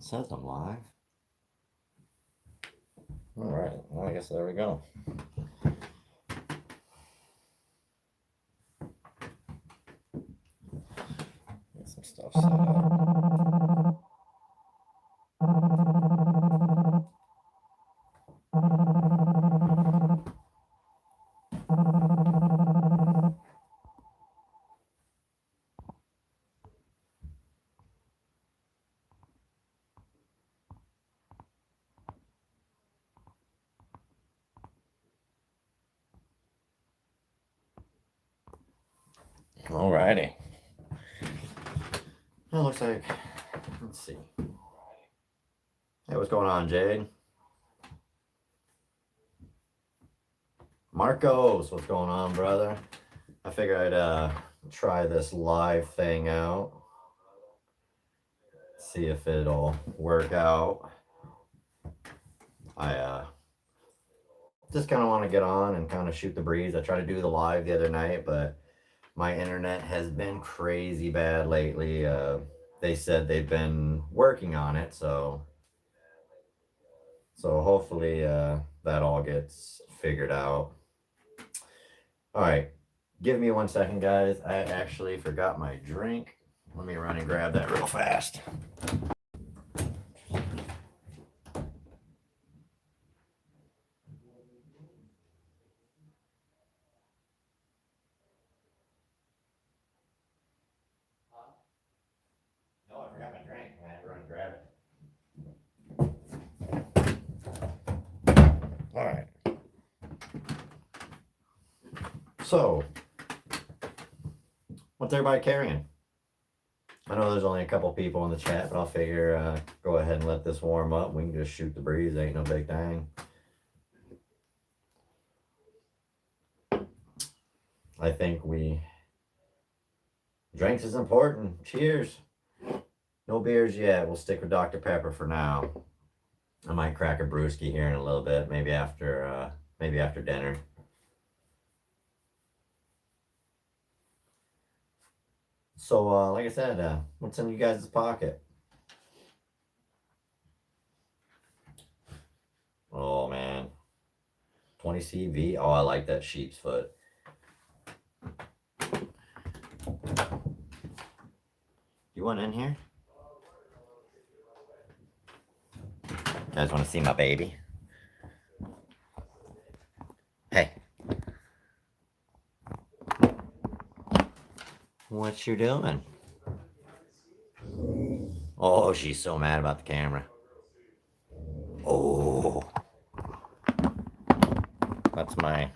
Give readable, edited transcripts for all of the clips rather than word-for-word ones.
It says I'm live. All right. Well, I guess there we go. Get some stuff set up. Alrighty. It looks like, let's see. Hey, what's going on, Jade? Marcos, what's going on, brother? I figured I'd try this live thing out. See if it'll work out. I just kind of want to get on and kind of shoot the breeze. I tried to do the live the other night, but my internet has been crazy bad lately. They said they've been working on it, so hopefully that all gets figured out. All right, give me 1 second, guys. I actually forgot my drink. Let me run and grab that real fast. No, I forgot my drink. I had to run and grab it. All right. So, what's everybody carrying? I know there's only a couple people in the chat, but I'll figure go ahead and let this warm up. We can just shoot the breeze. Ain't no big thing. I think drinks is important. Cheers. No beers yet. We'll stick with Dr. Pepper for now. I might crack a brewski here in a little bit, maybe after dinner. So, like I said, what's in you guys' pocket? Oh, man. 20 CV. Oh, I like that sheep's foot. You want in here? You guys want to see my baby? Hey. What you doing? Oh, she's so mad about the camera. Oh. That's my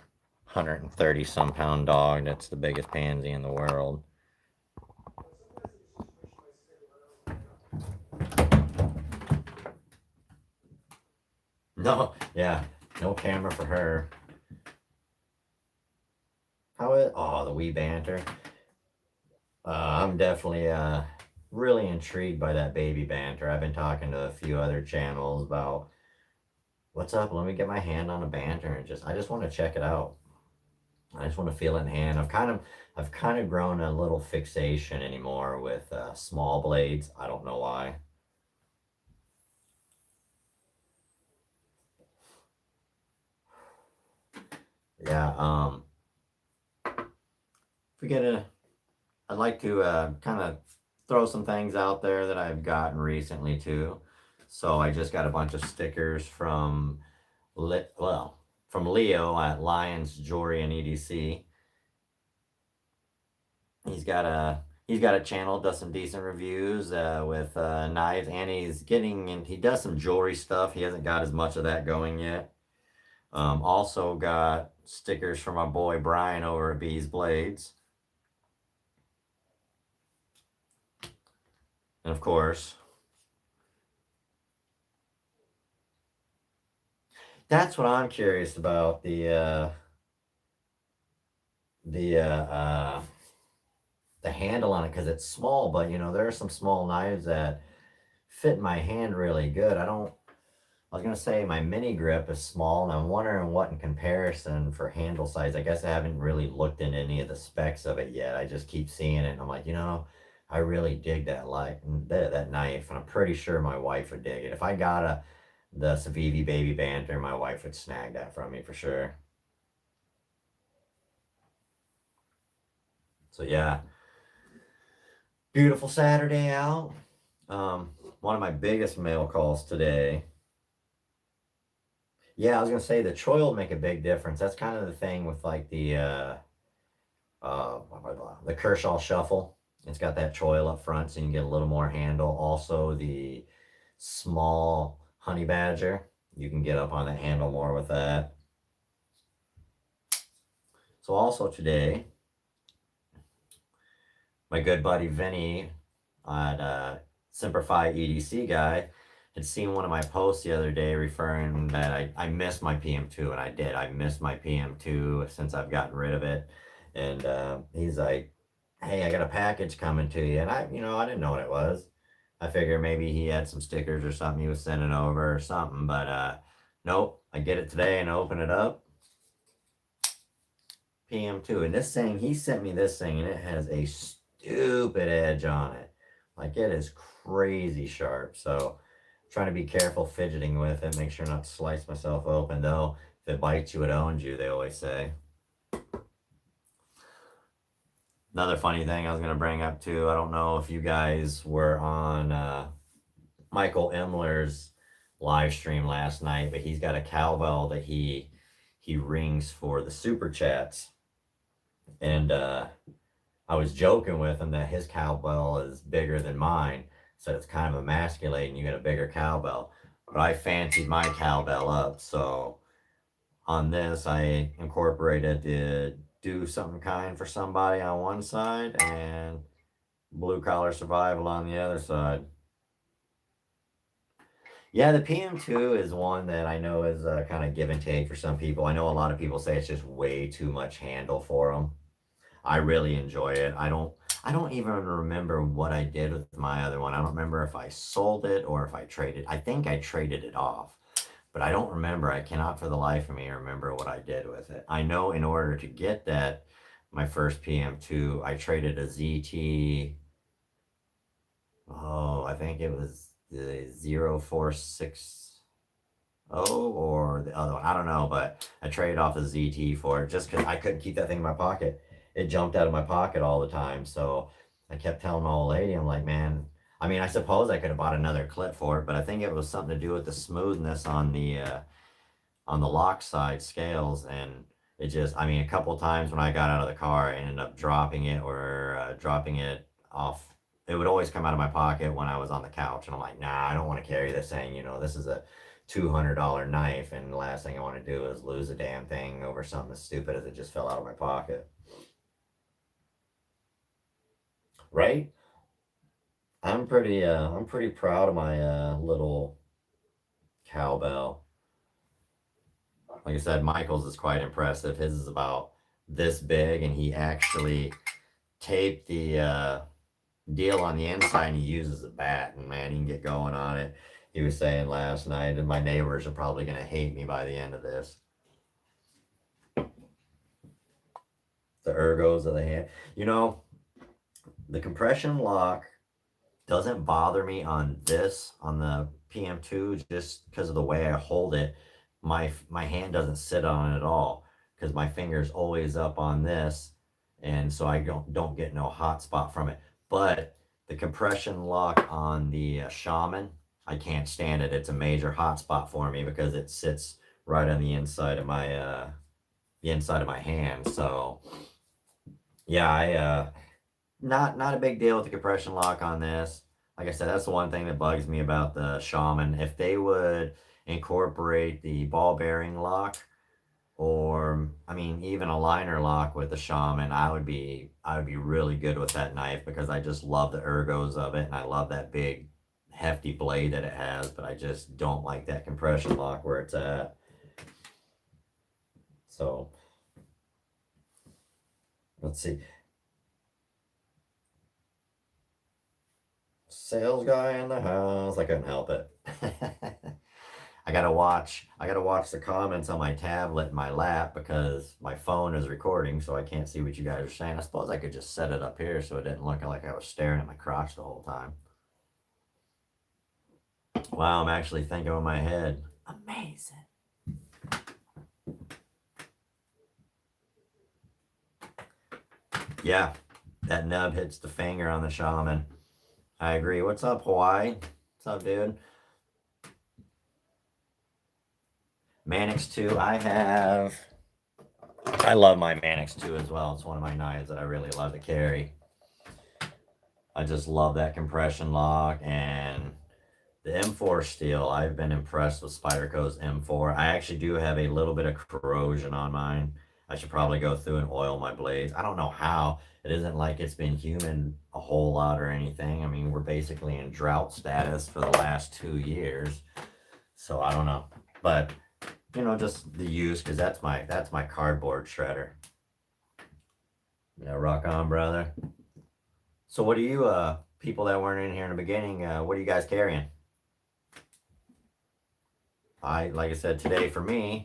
130 some pound dog. That's the biggest pansy in the world. No, yeah, no camera for her. Oh, the wee banter. I'm definitely really intrigued by that baby banter. I've been talking to a few other channels about what's up. Let me get my hand on a banter and I just want to check it out. I just want to feel it in hand. I've kind of grown a little fixation anymore with small blades. I don't know why. Yeah, I'd like to kind of throw some things out there that I've gotten recently too. So I just got a bunch of stickers from Leo at Lions Jewelry and EDC. He's got a channel, does some decent reviews with knives, and he does some jewelry stuff. He hasn't got as much of that going yet. Also got stickers from my boy Brian over at Bees Blades. And of course, that's what I'm curious about, the handle on it, because it's small, but there are some small knives that fit my hand really good. I was gonna say my mini grip is small, and I'm wondering what in comparison for handle size. I guess I haven't really looked into any of the specs of it yet. I just keep seeing it, and I'm like, I really dig that that knife, and I'm pretty sure my wife would dig it. If I got the Civivi Baby Banter, my wife would snag that from me for sure. So yeah, beautiful Saturday out. One of my biggest mail calls today. Yeah, I was gonna say the choil will make a big difference. That's kind of the thing with like the Kershaw Shuffle. It's got that choil up front, so you can get a little more handle. Also, the small Honey Badger, you can get up on the handle more with that. So also today, my good buddy Vinny at Simplify EDC guy had seen one of my posts the other day referring that I missed my PM2, and I did. I missed my PM2 since I've gotten rid of it. And he's like, hey, I got a package coming to you. And I didn't know what it was. I figured maybe he had some stickers or something he was sending over or something. But nope, I get it today and open it up. PM2. And this thing, he sent me this thing, and it has a stupid edge on it. Like, it is crazy sharp. So trying to be careful fidgeting with it, make sure not to slice myself open, though. If it bites you, it owns you, they always say. Another funny thing I was going to bring up too, I don't know if you guys were on Michael Imler's live stream last night, but he's got a cowbell that he rings for the super chats. And I was joking with him that his cowbell is bigger than mine, so it's kind of emasculating. You get a bigger cowbell, but I fancied my cowbell up, so on this I incorporated the do something kind for somebody on one side and blue collar survival on the other side. Yeah, the PM2 is one that I know is kind of give and take for some people. I know a lot of people say it's just way too much handle for them. I really enjoy it. I don't even remember what I did with my other one. I don't remember if I sold it or if I traded. I think I traded it off, but I don't remember. I cannot for the life of me remember what I did with it. I know in order to get that, my first PM2, I traded a ZT. Oh, I think it was the 0460 or the other one. I don't know, but I traded off a ZT for it just because I couldn't keep that thing in my pocket. It jumped out of my pocket all the time. So I kept telling my old lady, I'm like, man, I mean, I suppose I could have bought another clip for it, but I think it was something to do with the smoothness on the lock side scales. And it just, I mean, a couple times when I got out of the car, I ended up dropping it or dropping it off. It would always come out of my pocket when I was on the couch, and I'm like, nah, I don't want to carry this thing. This is a $200 knife, and the last thing I want to do is lose a damn thing over something as stupid as it just fell out of my pocket. Right? I'm pretty proud of my little cowbell. Like I said, Michael's is quite impressive. His is about this big, and he actually taped the deal on the inside, and he uses a bat, and man, he can get going on it. He was saying last night, and my neighbors are probably going to hate me by the end of this. The ergos of the hand. The compression lock doesn't bother me on the PM2, just because of the way I hold it. My hand doesn't sit on it at all because my finger's always up on this, and so I don't get no hot spot from it. But the compression lock on the Shaman, I can't stand it. It's a major hot spot for me because it sits right on the inside of my hand. So yeah, I not a big deal with the compression lock on this. Like I said, that's the one thing that bugs me about the Shaman. If they would incorporate the ball bearing lock, or I mean even a liner lock with the Shaman, I would be really good with that knife because I just love the ergos of it, and I love that big hefty blade that it has, but I just don't like that compression lock where it's at. So let's see. Sales guy in the house. I couldn't help it. I gotta watch the comments on my tablet in my lap because my phone is recording, so I can't see what you guys are saying. I suppose I could just set it up here so it didn't look like I was staring at my crotch the whole time. Wow, I'm actually thinking in my head. Amazing. Yeah, that nub hits the finger on the shaman. I agree. What's up, Hawaii? What's up, dude? Mannix 2, I love my Mannix 2 as well. It's one of my knives that I really love to carry. I just love that compression lock and the M4 steel. I've been impressed with Spyderco's M4. I actually do have a little bit of corrosion on mine. I should probably go through and oil my blades. I don't know how. It isn't like it's been humid a whole lot or anything. I mean, we're basically in drought status for the last 2 years. So I don't know. But you know, just the use, because that's my cardboard shredder. Yeah, rock on, brother. So what do you people that weren't in here in the beginning, what are you guys carrying? Like I said, today for me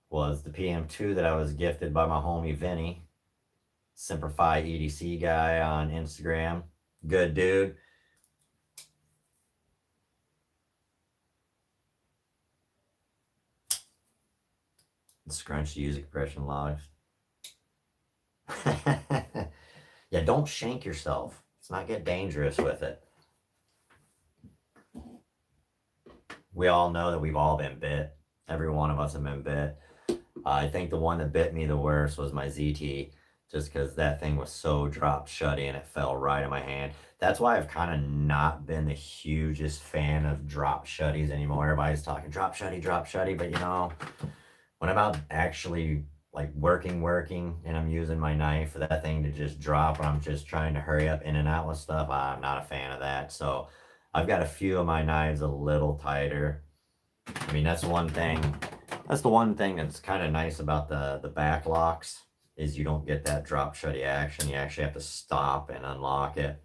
was the PM2 that I was gifted by my homie Vinny, Simplify EDC guy on Instagram. Good dude. Scrunch user compression logs. Yeah, don't shank yourself. Let's not get dangerous with it. We all know that we've all been bit. Every one of us have been bit. I think the one that bit me the worst was my ZT, just because that thing was so drop shutty and it fell right in my hand. That's why I've kind of not been the hugest fan of drop shutties anymore. Everybody's talking drop shutty, but you know, when I'm out actually like working, and I'm using my knife for that thing to just drop and I'm just trying to hurry up in and out with stuff, I'm not a fan of that. So I've got a few of my knives a little tighter. I mean, that's the one thing that's kind of nice about the back locks is you don't get that drop shutty action. You actually have to stop and unlock it.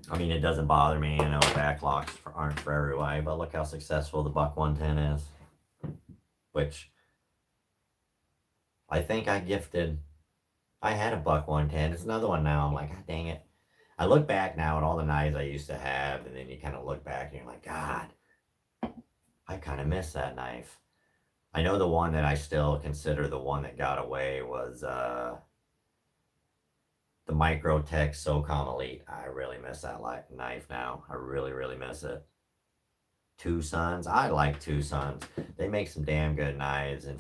I mean, it doesn't bother me. I know back locks aren't for everybody, but look how successful the Buck 110 is. Which I think I had a Buck 110. It's another one now. I'm like, God dang it. I look back now at all the knives I used to have, and then you kind of look back and you're like, God, I kind of miss that knife. I know the one that I still consider the one that got away was the Microtech SOCOM Elite. I really miss that knife now. I really, really miss it. Two Sons. I like Two Sons. They make some damn good knives. And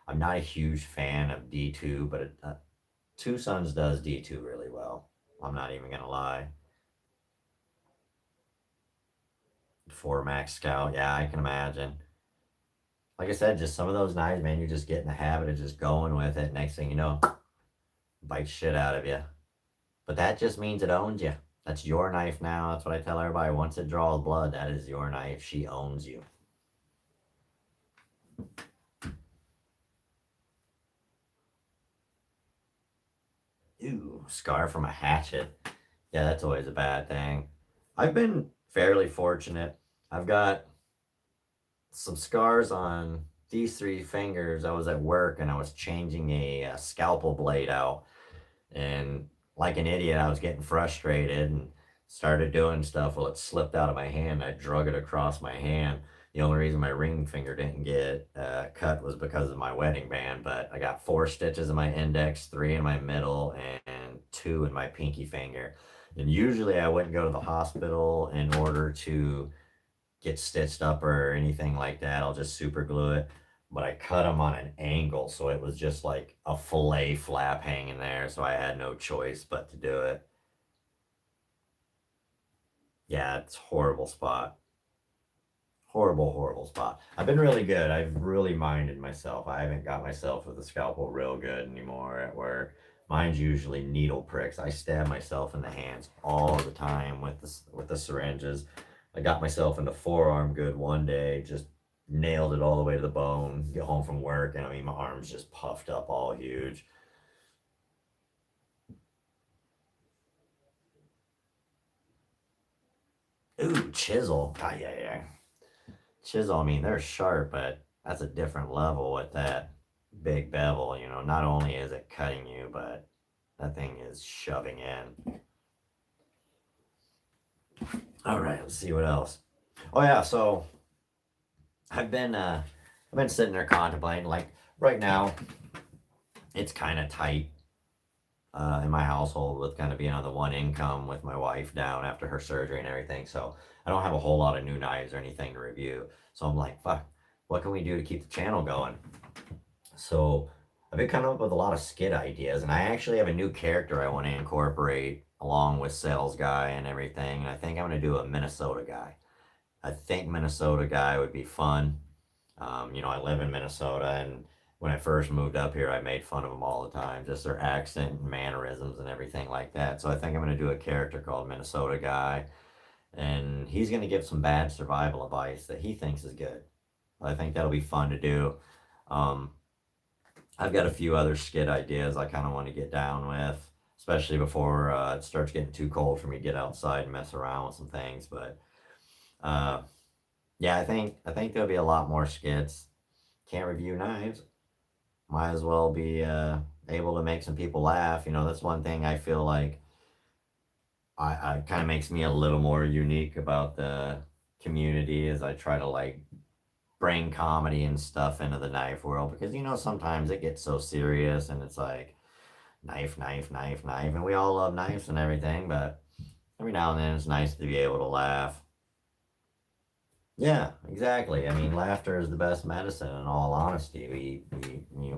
I'm not a huge fan of D2, but Two Sons does D2 really well. I'm not even going to lie. 4 Max Scout. Yeah, I can imagine. Like I said, just some of those knives, man, you just get in the habit of just going with it. Next thing you know, bites shit out of you. But that just means it owns you. That's your knife now. That's what I tell everybody. Once it draws blood, that is your knife. She owns you. Ooh, scar from a hatchet. Yeah, that's always a bad thing. I've been fairly fortunate. I've got some scars on these 3 fingers. I was at work and I was changing a scalpel blade out. And like an idiot, I was getting frustrated and started doing stuff. Well, it slipped out of my hand. I drug it across my hand. The only reason my ring finger didn't get cut was because of my wedding band. But I got 4 stitches in my index, 3 in my middle, and 2 in my pinky finger. And usually I wouldn't go to the hospital in order to get stitched up or anything like that. I'll just super glue it. But I cut them on an angle, so it was just like a fillet flap hanging there, so I had no choice but to do it. Yeah, it's a horrible spot. Horrible, horrible spot. I've been really good. I've really minded myself. I haven't got myself with a scalpel real good anymore at work. Mine's usually needle pricks. I stab myself in the hands all the time with the syringes. I got myself into forearm good one day, just nailed it all the way to the bone, get home from work, and I mean, my arm's just puffed up all huge. Ooh, chisel. Ah, yeah, yeah. chisel, I mean, they're sharp, but that's a different level with that big bevel. You know, not only is it cutting you, but that thing is shoving in. All right, let's see what else. Oh yeah, so I've been sitting there contemplating. Like right now, it's kind of tight in my household with kind of being on the one income with my wife down after her surgery and everything. So I don't have a whole lot of new knives or anything to review. So I'm like, fuck, what can we do to keep the channel going? So I've been coming up with a lot of skit ideas, and I actually have a new character I want to incorporate along with Sales Guy and everything. And I think I'm going to do a Minnesota guy. I think Minnesota guy would be fun. You know, I live in Minnesota, and when I first moved up here, I made fun of them all the time, just their accent and mannerisms and everything like that. So I think I'm going to do a character called Minnesota Guy, and he's going to give some bad survival advice that he thinks is good. I think that'll be fun to do. Um, I've got a few other skit ideas I kind of want to get down with, especially before it starts getting too cold for me to get outside and mess around with some things. But uh, yeah, I think there'll be a lot more skits. Can't review knives. Might as well be able to make some people laugh. You know, that's one thing I feel like I kind of makes me a little more unique about the community as I try to like bring comedy and stuff into the knife world because you know sometimes it gets so serious and it's like knife, knife, knife, knife, and we all love knives and everything, but every now and then it's nice to be able to laugh. Yeah, exactly. I mean, laughter is the best medicine. In all honesty,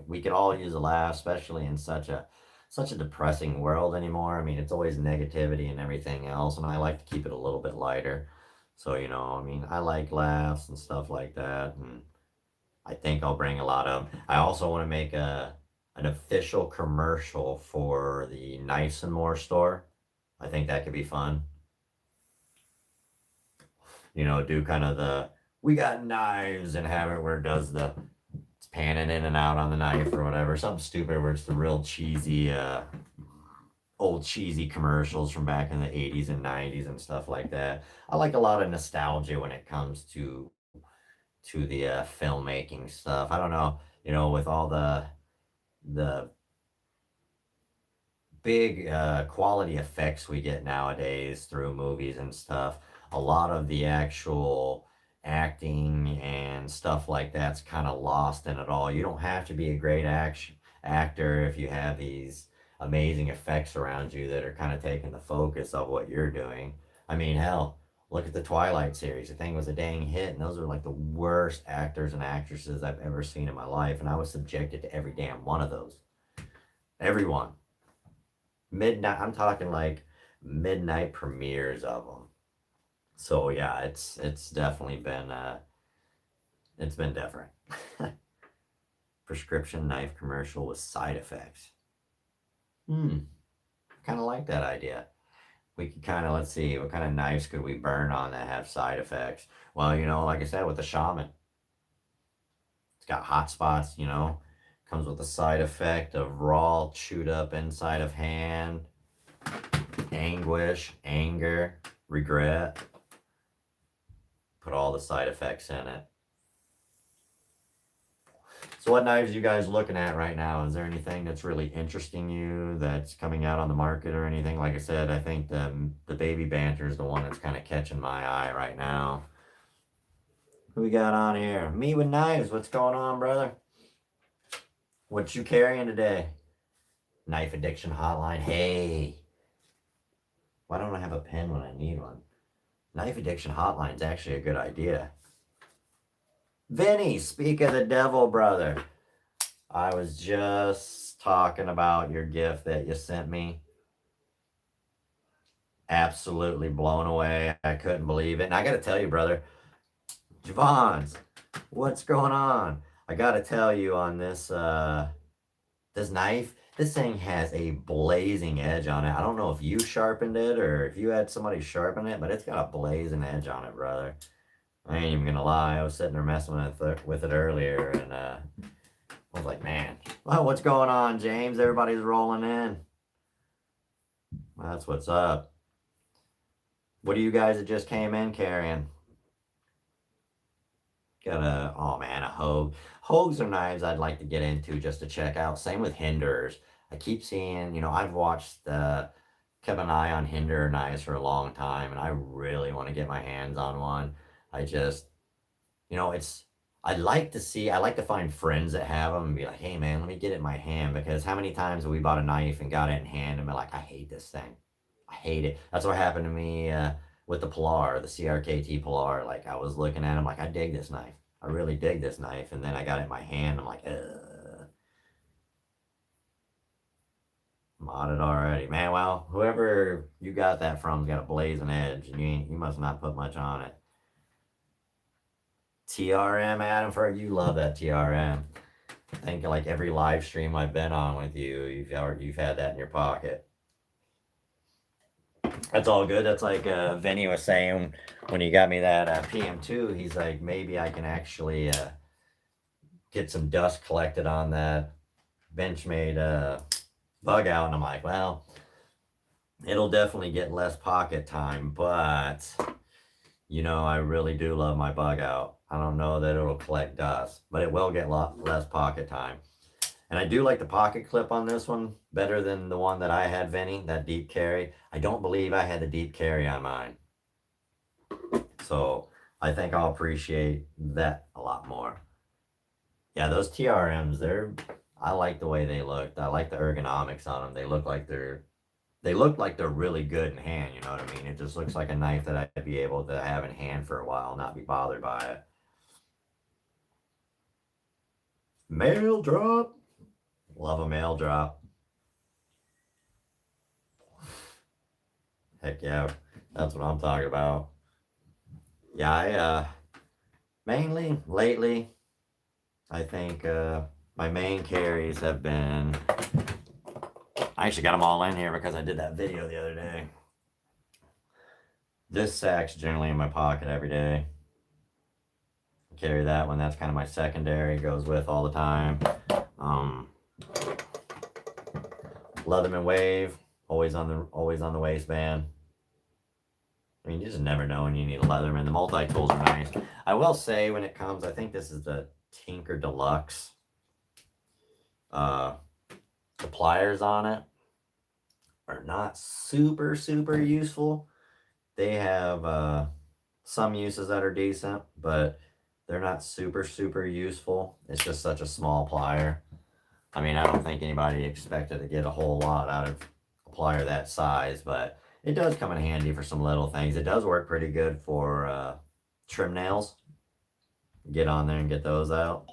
we could all use a laugh, especially in such a depressing world anymore. I mean, it's always negativity and everything else, and I like to keep it a little bit lighter. So you know, I mean, I like laughs and stuff like that, and I think I'll bring a lot of. I also want to make a an official commercial for the Knives and More store. I think that could be fun. You know, do kind of the we got knives and have it where it does the it's panning in and out on the knife or whatever. Something stupid where it's the real cheesy old cheesy commercials from back in the 80s and 90s and stuff like that. I like a lot of nostalgia when it comes to the filmmaking stuff. I don't know, you know, with all the big quality effects we get nowadays through movies and stuff, a lot of the actual acting and stuff like that's kind of lost in it all. You don't have to be a great action actor if you have these amazing effects around you that are kind of taking the focus of what you're doing. I mean, hell, look at the Twilight series. The thing was a dang hit, and those are like the worst actors and actresses I've ever seen in my life, and I was subjected to every damn one of those. Everyone midnight. I'm talking like midnight premieres of them. So yeah, it's definitely been it's been different. Prescription knife commercial with side effects. Hmm, kind of like that idea. We could kind of let's see what kind of knives could we burn on that have side effects. Well, you know, like I said with the shaman, it's got hot spots. You know, comes with the side effect of raw, chewed up inside of hand, anguish, anger, regret. Put all the side effects in it. So what knives are you guys looking at right now? Is there anything that's really interesting you that's coming out on the market or anything? Like I said, I think the Baby Banter is the one that's kind of catching my eye right now. Who we got on here? Me with knives. What's going on, brother? What you carrying today? Knife addiction hotline. Hey, why don't I have a pen when I need one? Knife addiction hotline is actually a good idea. Vinny, speak of the devil, brother. I was just talking about your gift that you sent me. Absolutely blown away. I couldn't believe it. And I got to tell you, brother, Javons, what's going on? I got to tell you on this knife, this thing has a blazing edge on it. I don't know if you sharpened it or if you had somebody sharpen it, but it's got a blazing edge on it, brother. I ain't even gonna lie. I was sitting there messing with it earlier, and I was like, man, well, what's going on, James? Everybody's rolling in. Well, that's what's up. What are you guys that just came in carrying? Got a, oh man, a Hogue. Hogues are knives I'd like to get into just to check out. Same with Hinders. I keep seeing, I've watched kept an eye on Hinder knives for a long time, and I really want to get my hands on one. I just, it's, I like to find friends that have them and be like, hey man, let me get it in my hand, because how many times have we bought a knife and got it in hand and been like, I hate this thing. I hate it. That's what happened to me with the Pilar, the CRKT Pilar. Like, I was looking at him like, I dig this knife. I really dig this knife. And then I got it in my hand. I'm like, modded already. Man, well, whoever you got that from's got a blazing edge, and you must not put much on it. TRM, Adam, for you love that TRM. I think like every live stream I've been on with you, you've had that in your pocket. That's all good. That's like Vinny was saying when he got me that PM2. He's like, maybe I can actually get some dust collected on that Benchmade bug out. And I'm like, well, it'll definitely get less pocket time, but I really do love my bug out. I don't know that it'll collect dust, but it will get a lot less pocket time. And I do like the pocket clip on this one better than the one that I had, Vinny, that deep carry. I don't believe I had the deep carry on mine. So I think I'll appreciate that a lot more. Yeah, those TRMs, I like the way they look. I like the ergonomics on them. They look like they're really good in hand, you know what I mean? It just looks like a knife that I'd be able to have in hand for a while, not be bothered by it. Mail drop. Love a mail drop. Heck yeah, that's what I'm talking about. Yeah, mainly lately, I think my main carries have been, I actually got them all in here because I did that video the other day. This sack's generally in my pocket every day. I carry that one. That's kind of my secondary. Goes with all the time. Leatherman Wave, always on the waistband. I mean, you just never know when you need a Leatherman. The multi-tools are nice. I will say when it comes, I think this is the Tinker Deluxe. The pliers on it are not super, super useful. They have some uses that are decent, but they're not super, super useful. It's just such a small plier. I mean, I don't think anybody expected to get a whole lot out of a plier that size, but it does come in handy for some little things. It does work pretty good for trim nails. Get on there and get those out.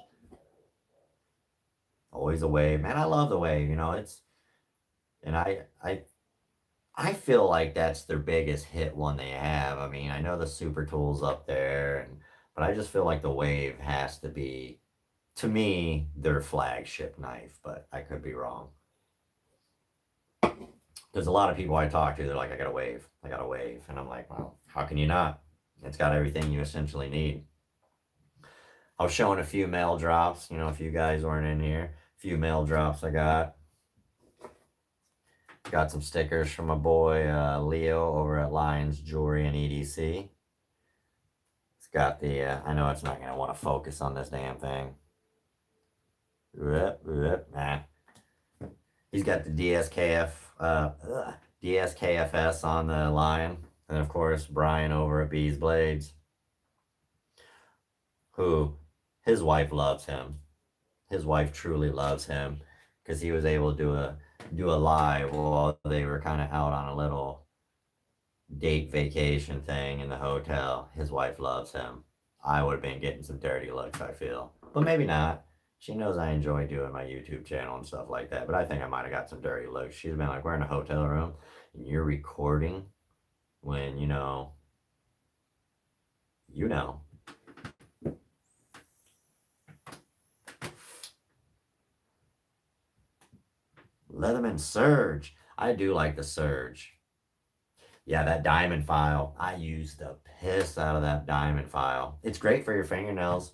Always a Wave. Man, I love the Wave. And I feel like that's their biggest hit one they have. I mean, I know the Super Tool's up there, but I just feel like the Wave has to be, to me, their flagship knife, but I could be wrong. There's a lot of people I talk to, they're like, I got a Wave. And I'm like, well, how can you not? It's got everything you essentially need. I was showing a few mail drops, if you guys weren't in here. A few mail drops I got. Got some stickers from my boy Leo over at Lions Jewelry and EDC. It's got the, I know it's not going to want to focus on this damn thing. Nah. He's got the DSKFS on the Lion. And of course, Brian over at Bees Blades, who, his wife loves him. His wife truly loves him because he was able to do a live while they were kind of out on a little date vacation thing in the hotel. His wife loves him. I would have been getting some dirty looks, I feel, but maybe not. She knows I enjoy doing my YouTube channel and stuff like that, but I think I might have got some dirty looks. She's been like, we're in a hotel room and you're recording when, Leatherman Surge. I do like the Surge. Yeah, that diamond file. I use the piss out of that diamond file. It's great for your fingernails.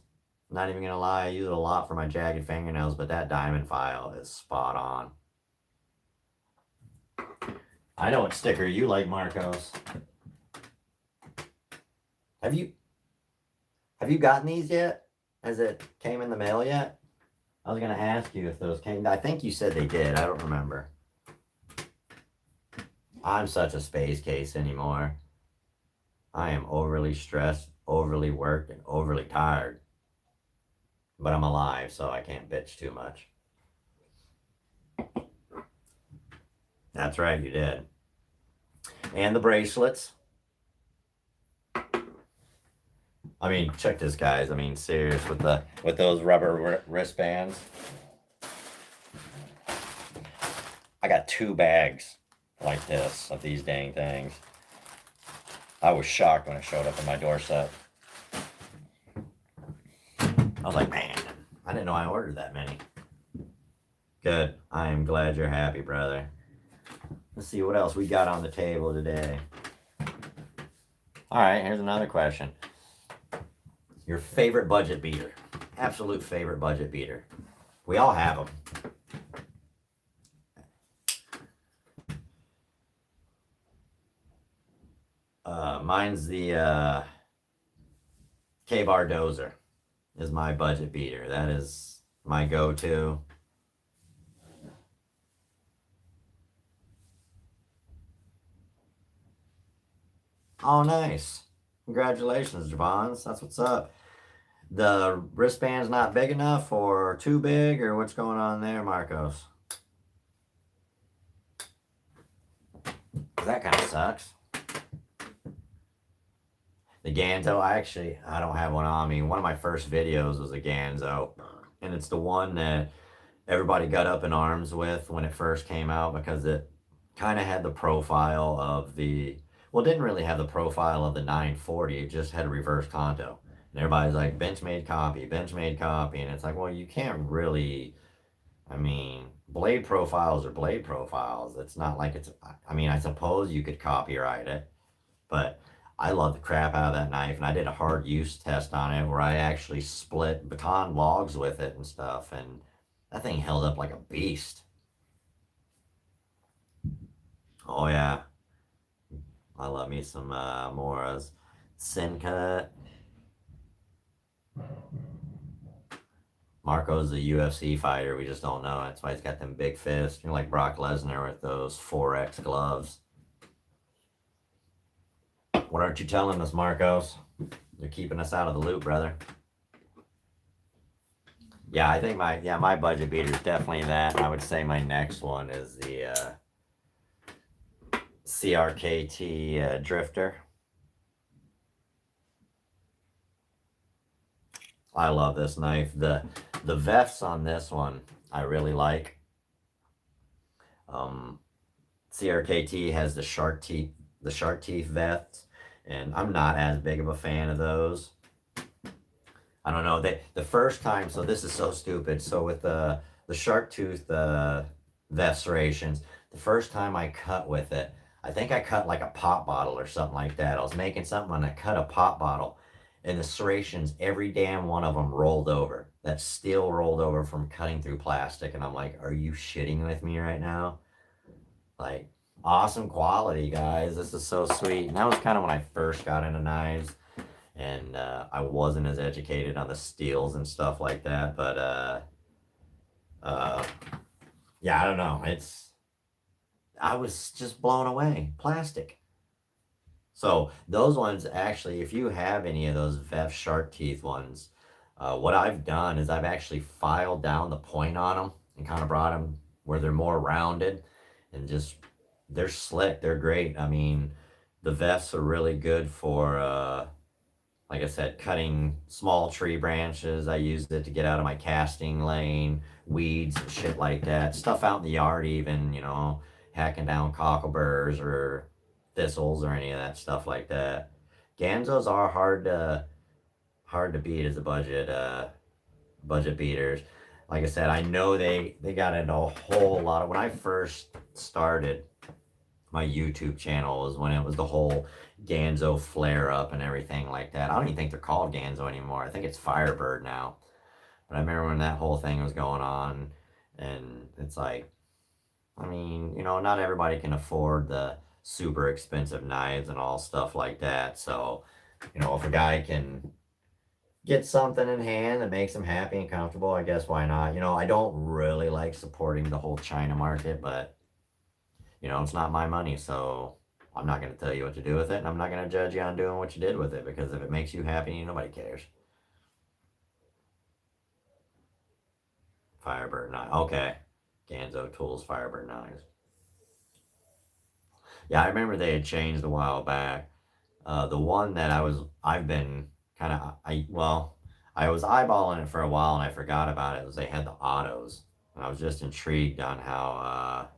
I'm not even going to lie. I use it a lot for my jagged fingernails, but that diamond file is spot on. I know what sticker you like, Marcos. Have you gotten these yet? Has it came in the mail yet? I was gonna ask you if those came. I think you said they did. I don't remember. I'm such a space case anymore. I am overly stressed, overly worked, and overly tired. But I'm alive, so I can't bitch too much. That's right, you did. And the bracelets. I mean, check this, guys. I mean, serious with those rubber wristbands. I got 2 bags like this of these dang things. I was shocked when it showed up on my doorstep. I was like, man, I didn't know I ordered that many. Good. I am glad you're happy, brother. Let's see what else we got on the table today. All right, here's another question. Your favorite budget beater. Absolute favorite budget beater. We all have them. Mine's the K-Bar Dozer is my budget beater. That is my go-to. Oh, nice. Congratulations, Javons. That's what's up. The wristband's not big enough or too big, or what's going on there, Marcos? That kind of sucks. The Ganzo, I don't have one on me. One of my first videos was a Ganzo, and it's the one that everybody got up in arms with when it first came out because it kind of had the profile of the, well, it didn't really have the profile of the 940. It just had a reverse Kanto. And everybody's like, Benchmade copy, Benchmade copy. And it's like, well, you can't really, I mean, blade profiles are blade profiles. It's not like it's, I mean, I suppose you could copyright it, but I love the crap out of that knife, and I did a hard use test on it where I actually split baton logs with it and stuff, and that thing held up like a beast. Oh yeah, I love me some Moras. Sincut. Marco's a UFC fighter, we just don't know. That's why he's got them big fists. You're like Brock Lesnar with those 4X gloves. What aren't you telling us, Marcos? You're keeping us out of the loop, brother. Yeah, I think my budget beater is definitely that. I would say my next one is the CRKT Drifter. I love this knife. The vefts on this one I really like. CRKT has the shark teeth vefts, and I'm not as big of a fan of those. I don't know. The first time, so this is so stupid. So with the shark tooth vest serrations, the first time I cut with it, I think I cut like a pop bottle or something like that. I was making something and I cut a pop bottle, and the serrations, every damn one of them rolled over. That steel rolled over from cutting through plastic, and I'm like, are you shitting with me right now? Like, awesome quality, guys. This is so sweet. And that was kind of when I first got into knives, and I wasn't as educated on the steels and stuff like that. But yeah, I don't know. I was just blown away. Plastic. So those ones, actually, if you have any of those VEF shark teeth ones, what I've done is I've actually filed down the point on them and kind of brought them where they're more rounded, and just, they're slick. They're great. I mean, the VEFs are really good for, like I said, cutting small tree branches. I used it to get out of my casting lane, weeds and shit like that. Stuff out in the yard even, you know, hacking down cockleburrs or thistles or any of that stuff like that. Ganzos are hard to beat as a budget beaters. Like I said, I know they got into a whole lot of, when I first started my YouTube channel was when it was the whole Ganzo flare up and everything like that. I don't even think they're called Ganzo anymore. I think it's Firebird now. But I remember when that whole thing was going on, and it's like, I mean, you know, not everybody can afford the super expensive knives and all stuff like that. So, you know, if a guy can get something in hand that makes them happy and comfortable, I guess why not? I don't really like supporting the whole China market, but it's not my money, so I'm not going to tell you what to do with it, and I'm not going to judge you on doing what you did with it, because if it makes you happy, nobody cares. Firebird knife. Okay. Ganzo Tools Firebird knives. Yeah, I remember they had changed a while back. The one that I've been kind of, I was eyeballing it for a while and I forgot about it. Was they had the autos, and I was just intrigued on how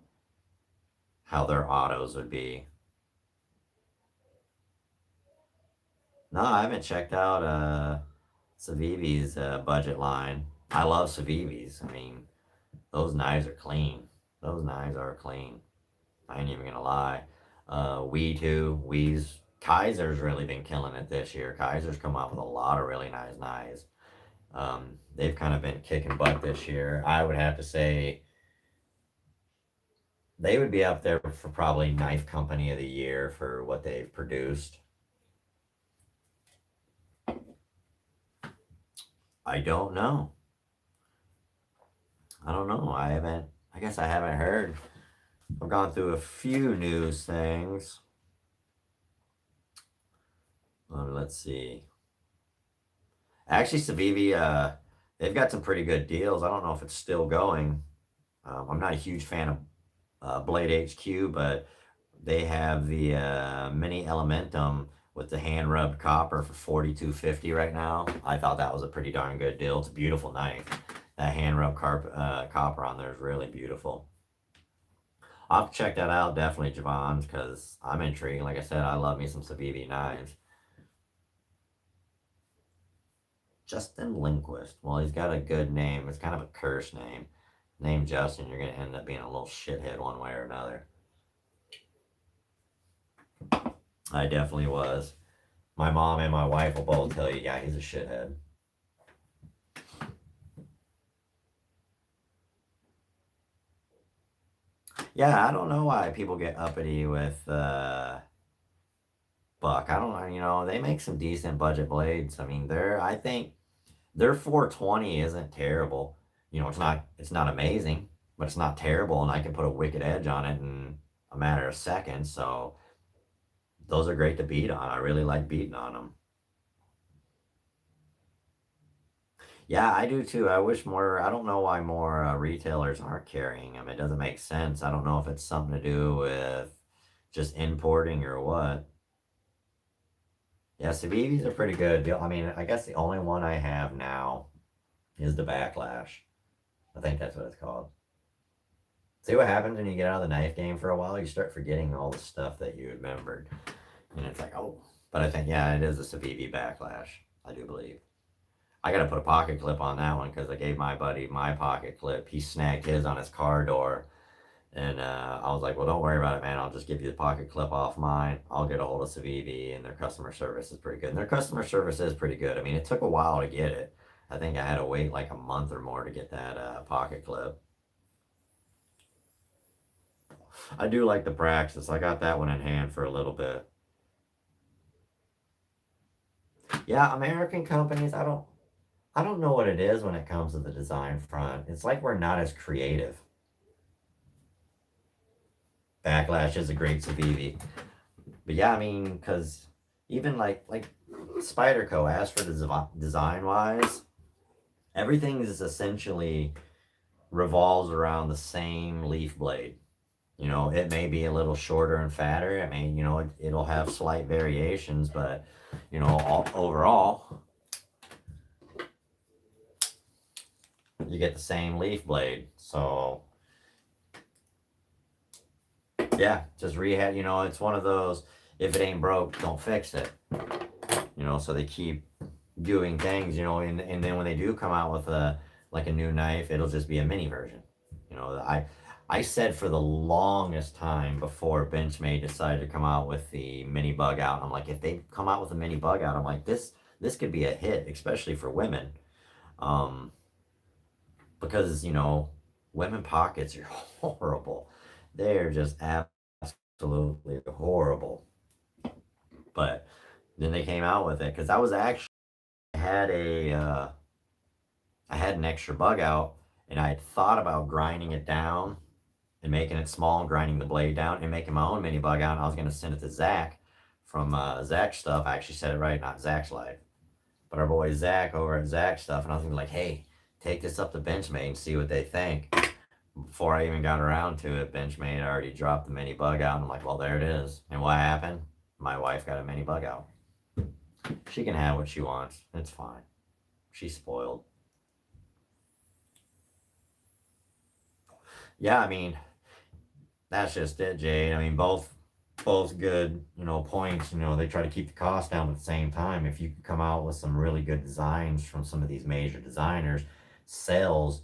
their autos would be. No, I haven't checked out Civivi's budget line. I love Civivi's. I mean, those knives are clean. Those knives are clean. I ain't even gonna lie. Wee's Kaiser's really been killing it this year. Kaiser's come out with a lot of really nice knives. They've kind of been kicking butt this year. I would have to say they would be up there for probably knife company of the year for what they've produced. I don't know. I don't know. I haven't. I guess I haven't heard. I've gone through a few news things. Let's see. Actually, Civivi, they've got some pretty good deals. I don't know if it's still going. I'm not a huge fan of Blade HQ, but they have the Mini Elementum with the hand rubbed copper for 42.50 right now. I thought that was a pretty darn good deal. It's a beautiful knife. That hand rubbed copper on there is really beautiful. I'll have to check that out, definitely, Javon, because I'm intrigued. Like I said, I love me some Civivi knives. Justin Lindquist. Well, he's got a good name. It's kind of a curse name. Name Justin, you're going to end up being a little shithead one way or another. I definitely was. My mom and my wife will both tell you, yeah, he's a shithead. Yeah, I don't know why people get uppity with Buck. I don't know. They make some decent budget blades. I mean, I think their 420 isn't terrible. It's not amazing, but it's not terrible, and I can put a wicked edge on it in a matter of seconds. So those are great to beat on. I really like beating on them. Yeah, I do too. I wish more. I don't know why more retailers aren't carrying them. It doesn't make sense. I don't know if it's something to do with just importing or what. Yeah, Civivis are pretty good. I mean, I guess the only one I have now is the Backlash. I think that's what it's called. See what happens when you get out of the knife game for a while? You start forgetting all the stuff that you remembered. And it's like, oh. But I think, yeah, it is a Civivi Backlash, I do believe. I got to put a pocket clip on that one because I gave my buddy my pocket clip. He snagged his on his car door. And I was like, well, don't worry about it, man. I'll just give you the pocket clip off mine. I'll get a hold of Civivi, and their customer service is pretty good. And their customer service is pretty good. I mean, it took a while to get it. I think I had to wait like a month or more to get that pocket clip. I do like the Praxis. I got that one in hand for a little bit. Yeah, American companies, I don't know what it is when it comes to the design front. It's like we're not as creative. Backlash is a great Civivi. But yeah, I mean, because even like Spyderco, as for the design wise, everything is essentially revolves around the same leaf blade. It may be a little shorter and fatter. I mean, it'll have slight variations, but overall, you get the same leaf blade. So yeah, just rehab. It's one of those. If it ain't broke, don't fix it. So they keep doing things. And then when they do come out with a new knife, it'll just be a mini version. I said for the longest time before Benchmade decided to come out with the mini bug out, I'm like, if they come out with a mini bug out, I'm like, this could be a hit, especially for women, um, because women pockets are horrible. They're just absolutely horrible. But then they came out with it because that was actually I had I had an extra bug out, and I had thought about grinding it down and making it small, and grinding the blade down and making my own mini bug out. And I was going to send it to Zach from Zach's stuff. I actually said it right, not Zach's Life, but our boy Zach over at Zach's stuff. And I was going to be like, hey, take this up to Benchmade and see what they think. Before I even got around to it, Benchmade already dropped the mini bug out. And I'm like, well, there it is. And what happened? My wife got a mini bug out. She can have what she wants. It's fine. She's spoiled. Yeah, I mean, that's just it, Jade. I mean, both good, points. They try to keep the cost down, but at the same time, if you can come out with some really good designs from some of these major designers, sales,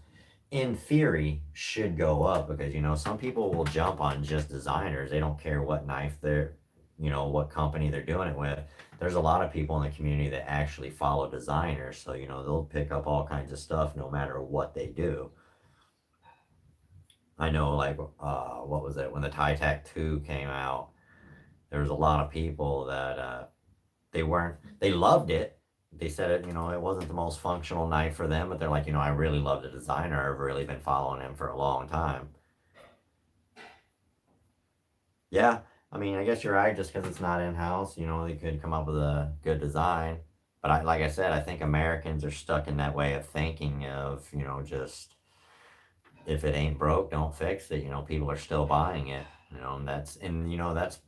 in theory, should go up because some people will jump on just designers. They don't care what knife they're, what company they're doing it with. There's a lot of people in the community that actually follow designers, so they'll pick up all kinds of stuff no matter what they do. I know, like, what was it when the TyTac 2 came out? There was a lot of people that they loved it. They said it wasn't the most functional knife for them, but they're like, I really love the designer. I've really been following him for a long time. Yeah, I mean, I guess you're right. Just because it's not in house, they could come up with a good design. But like I said, I think Americans are stuck in that way of thinking of, just if it ain't broke, don't fix it. People are still buying it. And that's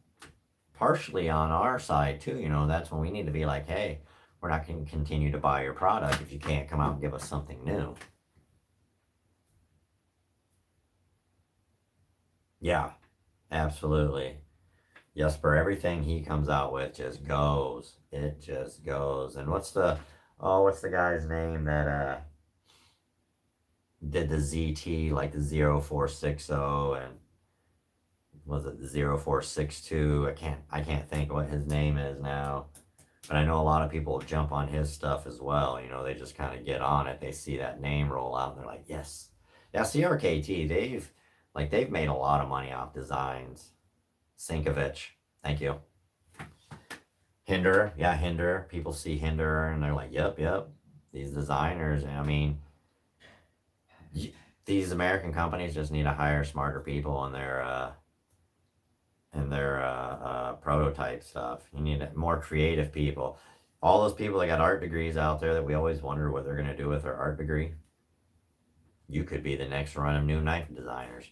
partially on our side too. That's when we need to be like, hey, we're not going to continue to buy your product if you can't come out and give us something new. Yeah, absolutely. Jesper, everything he comes out with just goes. It just goes. And what's the guy's name that did the ZT, like the 0460, and was it the 0462? I can't think what his name is now. But I know a lot of people jump on his stuff as well. They just kind of get on it. They see that name roll out and they're like, yes. Yeah, CRKT, they've made a lot of money off designs. Sinkovich, thank you. Hinder, yeah, Hinder. People see Hinder and they're like, yep, yep. These designers, and I mean, these American companies just need to hire smarter people in their prototype stuff. You need more creative people. All those people that got art degrees out there that we always wonder what they're going to do with their art degree. You could be the next run of new knife designers.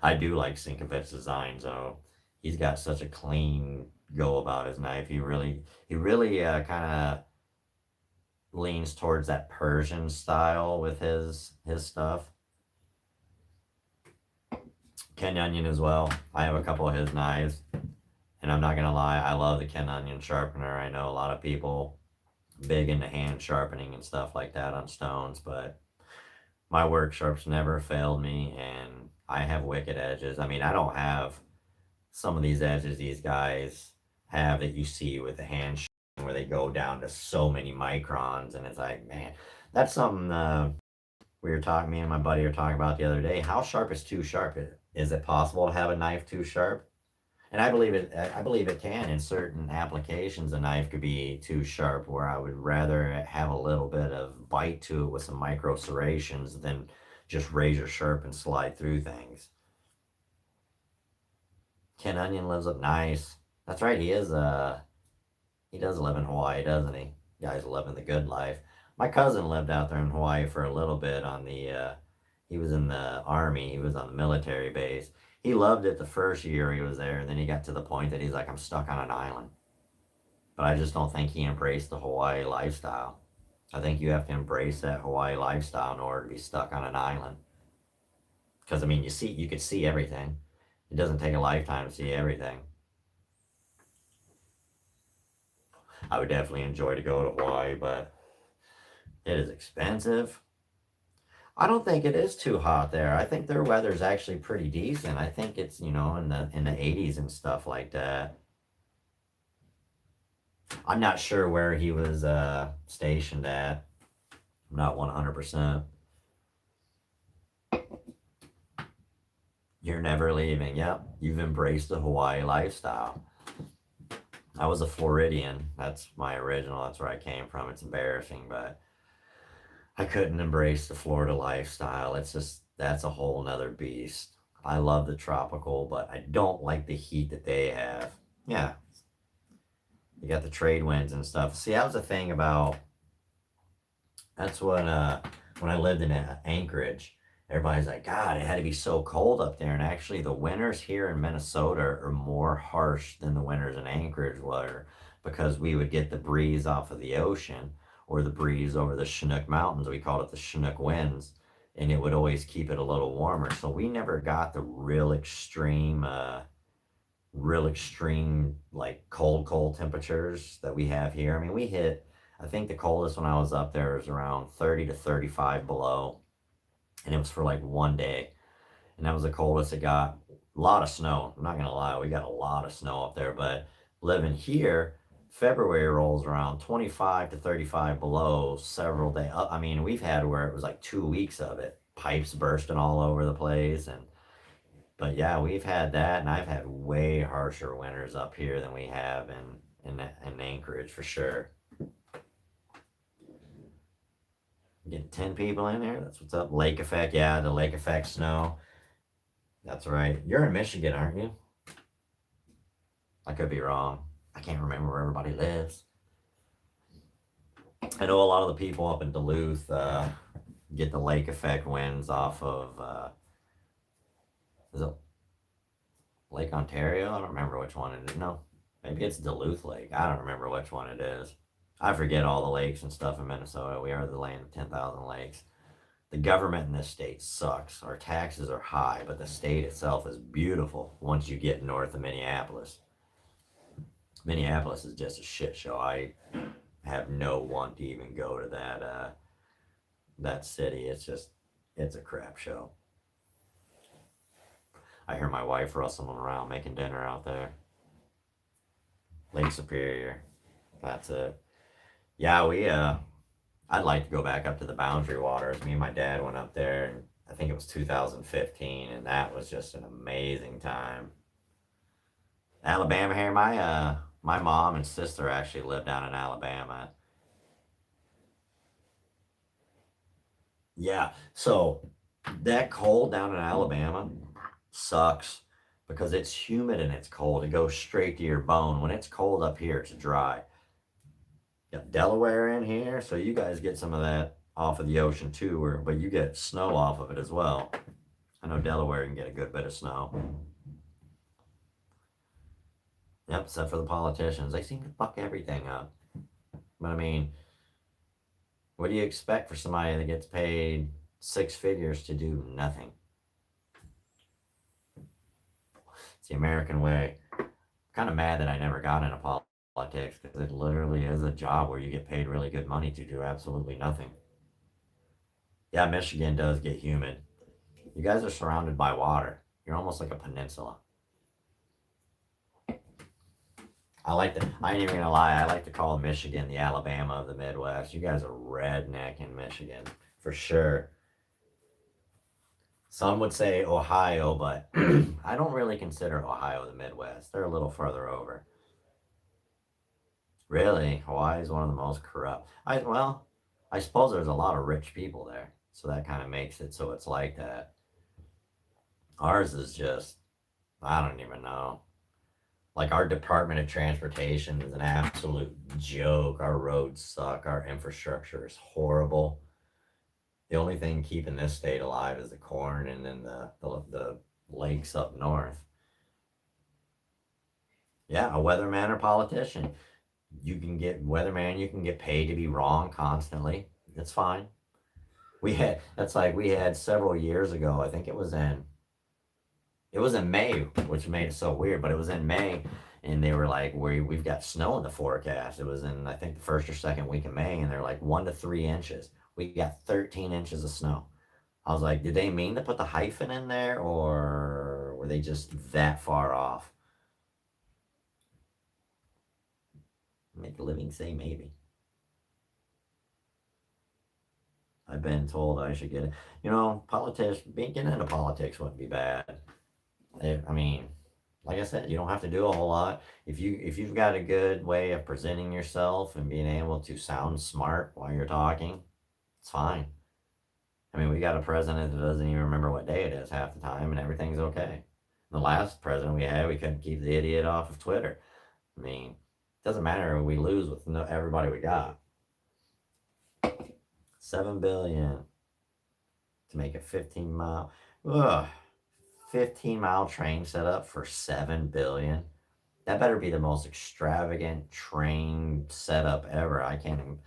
I do like Sinkovich's designs, though. He's got such a clean go about his knife. He really kind of leans towards that Persian style with his stuff. Ken Onion as well. I have a couple of his knives, and I'm not gonna lie, I love the Ken Onion sharpener. I know a lot of people big into hand sharpening and stuff like that on stones, but my work sharps never failed me, and I have wicked edges. I mean, I don't have some of these edges these guys have that you see with the hand where they go down to so many microns, and it's like, man, that's something me and my buddy were talking about the other day. How sharp is too sharp? Is it possible to have a knife too sharp? And I believe it. I believe it can in certain applications. A knife could be too sharp, where I would rather have a little bit of bite to it with some micro serrations than just razor sharp and slide through things. Ken Onion lives up nice. That's right. He does live in Hawaii, doesn't he? Guy's living the good life. My cousin lived out there in Hawaii for a little bit he was in the army. He was on the military base. He loved it the first year he was there, and then he got to the point that he's like, I'm stuck on an island. But I just don't think he embraced the Hawaii lifestyle. I think you have to embrace that Hawaii lifestyle in order to be stuck on an island. Because, I mean, you could see everything. It doesn't take a lifetime to see everything. I would definitely enjoy to go to Hawaii, but it is expensive. I don't think it is too hot there. I think their weather's actually pretty decent. I think it's, in the 80s and stuff like that. I'm not sure where he was stationed at. I'm not 100%. You're never leaving. Yep, you've embraced the Hawaii lifestyle. I was a Floridian. That's my original. That's where I came from. It's embarrassing, but I couldn't embrace the Florida lifestyle. It's just, that's a whole nother beast. I love the tropical, but I don't like the heat that they have. Yeah, you got the trade winds and stuff. See, that was the thing about, that's when I lived in Anchorage. Everybody's like, God, it had to be so cold up there. And actually, the winters here in Minnesota are more harsh than the winters in Anchorage were, because we would get the breeze off of the ocean or the breeze over the Chinook Mountains. We called it the Chinook winds, and it would always keep it a little warmer. So we never got the real extreme, like cold temperatures that we have here. I mean, we hit, I think the coldest when I was up there was around 30 to 35 below, and it was for like one day. And that was the coldest it got. A lot of snow. I'm not gonna lie, we got a lot of snow up there. But living here, February rolls around 25 to 35 below several days. I mean, we've had where it was like 2 weeks of it, pipes bursting all over the place. And but yeah, we've had that, and I've had way harsher winters up here than we have in Anchorage for sure. Getting 10 people in there. That's what's up. Lake effect, yeah, the lake effect snow. That's right. You're in Michigan, aren't you? I could be wrong. I can't remember where everybody lives. I know a lot of the people up in Duluth get the lake effect winds off of is it Lake Ontario? I don't remember which one it is. No, maybe it's Duluth Lake. I don't remember which one it is. I forget all the lakes and stuff in Minnesota. We are the land of 10,000 lakes. The government in this state sucks. Our taxes are high, but the state itself is beautiful once you get north of Minneapolis. Minneapolis is just a shit show. I have no want to even go to that city. It's a crap show. I hear my wife rustling around making dinner out there. Lake Superior. That's it. Yeah, I'd like to go back up to the Boundary Waters. Me and my dad went up there, and I think it was 2015, and that was just an amazing time. Alabama here, my mom and sister actually live down in Alabama. Yeah, so that cold down in Alabama sucks because it's humid and it's cold. It goes straight to your bone. When it's cold up here, it's dry. Got Delaware in here, so you guys get some of that off of the ocean too, but you get snow off of it as well. I know Delaware can get a good bit of snow. Yep, except for the politicians. They seem to fuck everything up. But I mean, what do you expect for somebody that gets paid six figures to do nothing? It's the American way. I'm kind of mad that I never got into politics, because it literally is a job where you get paid really good money to do absolutely nothing. Yeah, Michigan does get humid. You guys are surrounded by water. You're almost like a peninsula. I ain't even gonna lie, I like to call Michigan the Alabama of the Midwest. You guys are redneck in Michigan, for sure. Some would say Ohio, but I don't really consider Ohio the Midwest. They're a little further over. Really, Hawaii is one of the most corrupt. I suppose there's a lot of rich people there, so that kind of makes it so it's like that. Ours is just, I don't even know. Like, our Department of Transportation is an absolute joke. Our roads suck. Our infrastructure is horrible. The only thing keeping this state alive is the corn, and then the lakes up north. Yeah, a weatherman or politician. You can get weatherman. You can get paid to be wrong constantly. It's fine. We had several years ago. I think it was in May, which made it so weird, but it was in May, and they were like, we've got snow in the forecast. It was in, I think, the first or second week of May, and they're like 1 to 3 inches. We got 13 inches of snow. I was like, did they mean to put the hyphen in there, or were they just that far off? Make a living say maybe. I've been told I should get it. Getting into politics wouldn't be bad. I mean, like I said, you don't have to do a whole lot. If you've got a good way of presenting yourself and being able to sound smart while you're talking, it's fine. I mean, we got a president that doesn't even remember what day it is half the time, and everything's okay. The last president we had, we couldn't keep the idiot off of Twitter. I mean, it doesn't matter if we lose with everybody we got. $7 billion to make a 15-mile, 15-mile train set up for $7 billion. That better be the most extravagant train setup ever. I can't even.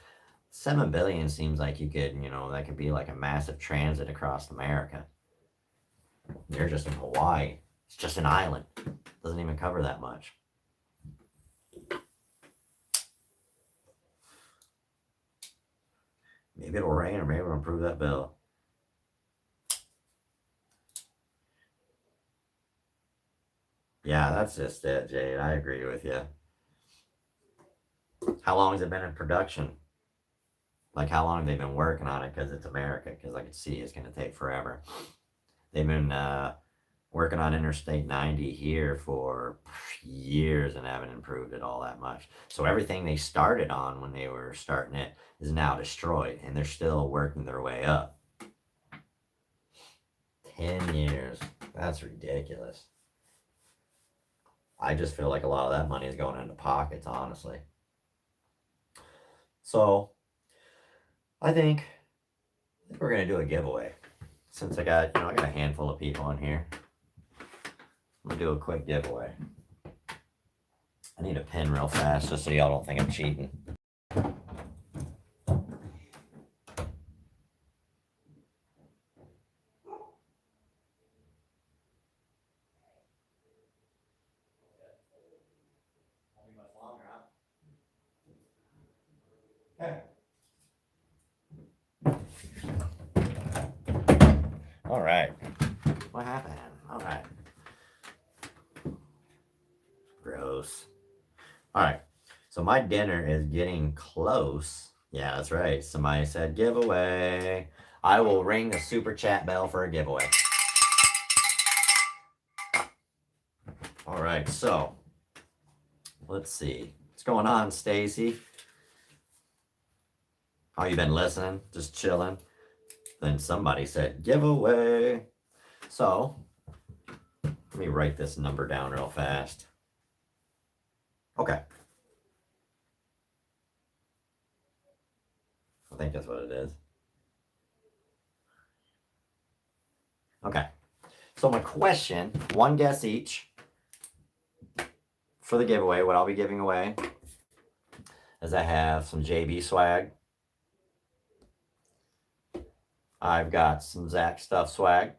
$7 billion seems like you could, that could be like a massive transit across America. You're just in Hawaii. It's just an island. Doesn't even cover that much. Maybe it'll rain or maybe it'll improve that bill. Yeah, that's just it, Jade. I agree with you. How long has it been in production? Like, how long have they been working on it? Because it's America. Because I can see it's going to take forever. They've been working on Interstate 90 here for years and haven't improved it all that much. So everything they started on when they were starting it is now destroyed. And they're still working their way up. 10 years. That's ridiculous. I just feel like a lot of that money is going into pockets, honestly. So I think we're gonna do a giveaway. Since I got a handful of people in here, I'm gonna do a quick giveaway. I need a pen real fast just so y'all don't think I'm cheating. Okay. All right. What happened? All right. Gross. All right. So my dinner is getting close. Yeah, that's right. Somebody said giveaway. I will ring the super chat bell for a giveaway. All right. So let's see. What's going on, Stacy? How you been listening? Just chilling? Then somebody said giveaway. So let me write this number down real fast. Okay. I think that's what it is. Okay. So my question, one guess each for the giveaway. What I'll be giving away is I have some JB swag. I've got some Zach Stuff swag.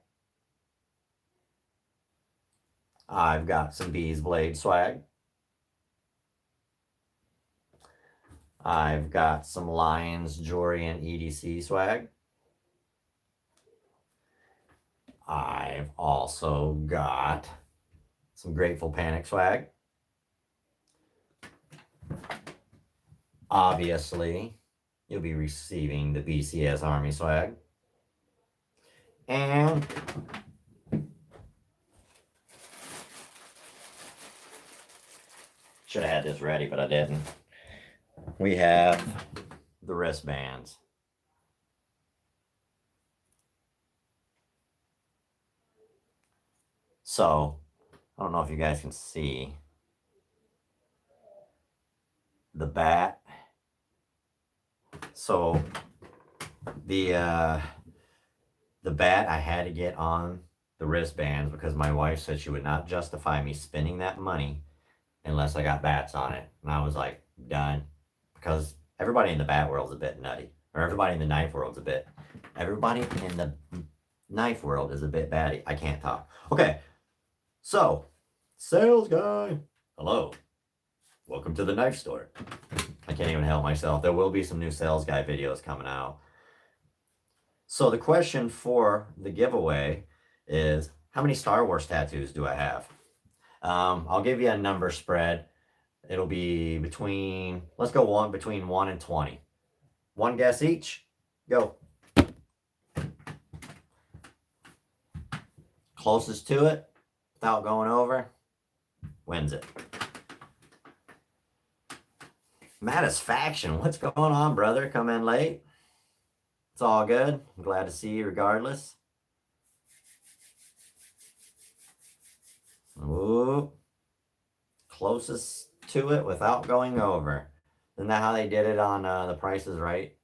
I've got some Bees Blade swag. I've got some Lions Jorian EDC swag. I've also got some Grateful Panic swag. Obviously, you'll be receiving the BCS Army swag. And should have had this ready, but I didn't. We have the wristbands. So, I don't know if you guys can see the bat. So, the bat I had to get on the wristbands because my wife said she would not justify me spending that money unless I got bats on it. And I was like, done. Because everybody in the bat world is a bit nutty. Or everybody in the knife world is a bit. Everybody in the knife world is a bit batty. I can't talk. Okay. So, sales guy. Hello. Welcome to the knife store. I can't even help myself. There will be some new sales guy videos coming out. So the question for the giveaway is, how many Star Wars tattoos do I have? I'll give you a number spread. It'll be between 1 and 20. One guess each. Go. Closest to it, without going over. wins it. Matisfaction, what's going on, brother? Come in late. It's all good. I'm glad to see you regardless. Ooh. Closest to it without going over. Isn't that how they did it on The Price is Right?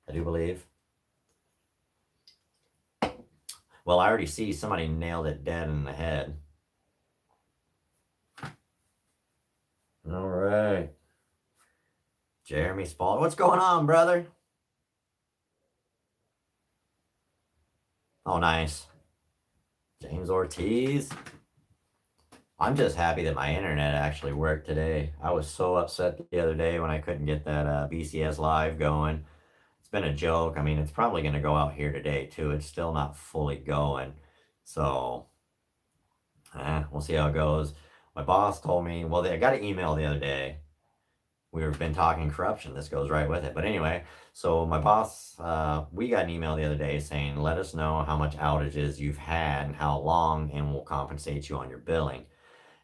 I do believe. Well, I already see somebody nailed it dead in the head. All right. Jeremy Spalding. What's going on, brother? Oh, nice. James Ortiz. I'm just happy that my internet actually worked today. I was so upset the other day when I couldn't get that BCS Live going. It's been a joke. I mean, it's probably going to go out here today, too. It's still not fully going. So, we'll see how it goes. My boss told me, well, I got an email the other day. We've been talking corruption. This goes right with it. But anyway, so my boss, we got an email the other day saying, let us know how much outages you've had and how long, and we'll compensate you on your billing.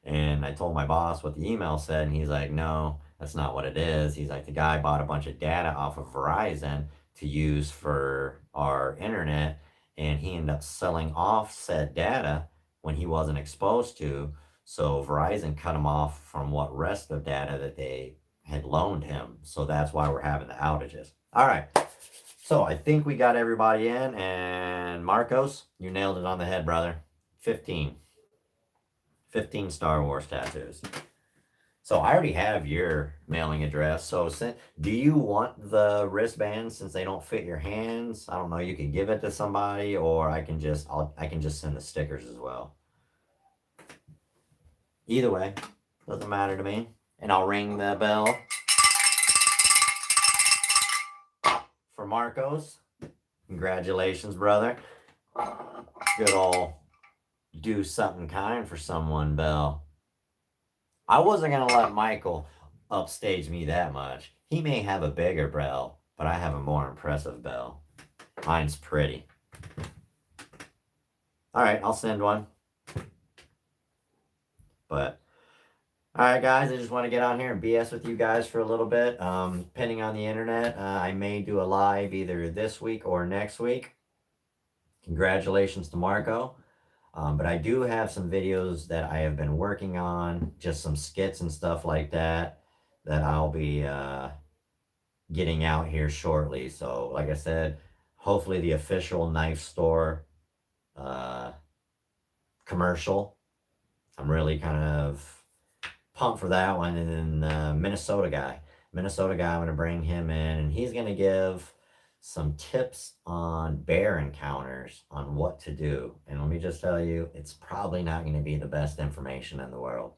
And I told my boss what the email said, and he's like, no, that's not what it is. He's like, the guy bought a bunch of data off of Verizon to use for our internet, and he ended up selling off said data when he wasn't exposed to. So Verizon cut him off from what rest of data that they had loaned him. So that's why we're having the outages. All right. So I think we got everybody in, and Marcos, you nailed it on the head, brother. 15 Star Wars tattoos. So I already have your mailing address. So do you want the wristbands since they don't fit your hands? I don't know. You can give it to somebody, or I can just send the stickers as well. Either way, doesn't matter to me. And I'll ring the bell for Marcos. Congratulations, brother. Good old do something kind for someone bell. I wasn't going to let Michael upstage me that much. He may have a bigger bell, but I have a more impressive bell. Mine's pretty. All right, I'll send one. But, all right, guys, I just want to get on here and BS with you guys for a little bit. Depending on the internet, I may do a live either this week or next week. Congratulations to Marco. But I do have some videos that I have been working on, just some skits and stuff like that, that I'll be getting out here shortly. So, like I said, hopefully the official knife store commercial. I'm really kind of pumped for that one. And then Minnesota guy, I'm going to bring him in, and he's going to give some tips on bear encounters on what to do. And let me just tell you, it's probably not going to be the best information in the world.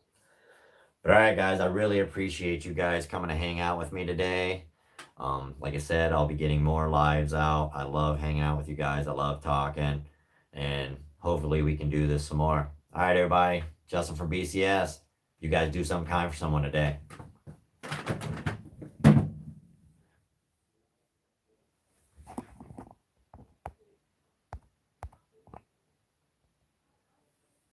But all right, guys, I really appreciate you guys coming to hang out with me today. Like I said, I'll be getting more lives out. I love hanging out with you guys. I love talking, and hopefully we can do this some more. All right, everybody, Justin from BCS. You guys do something kind for someone today.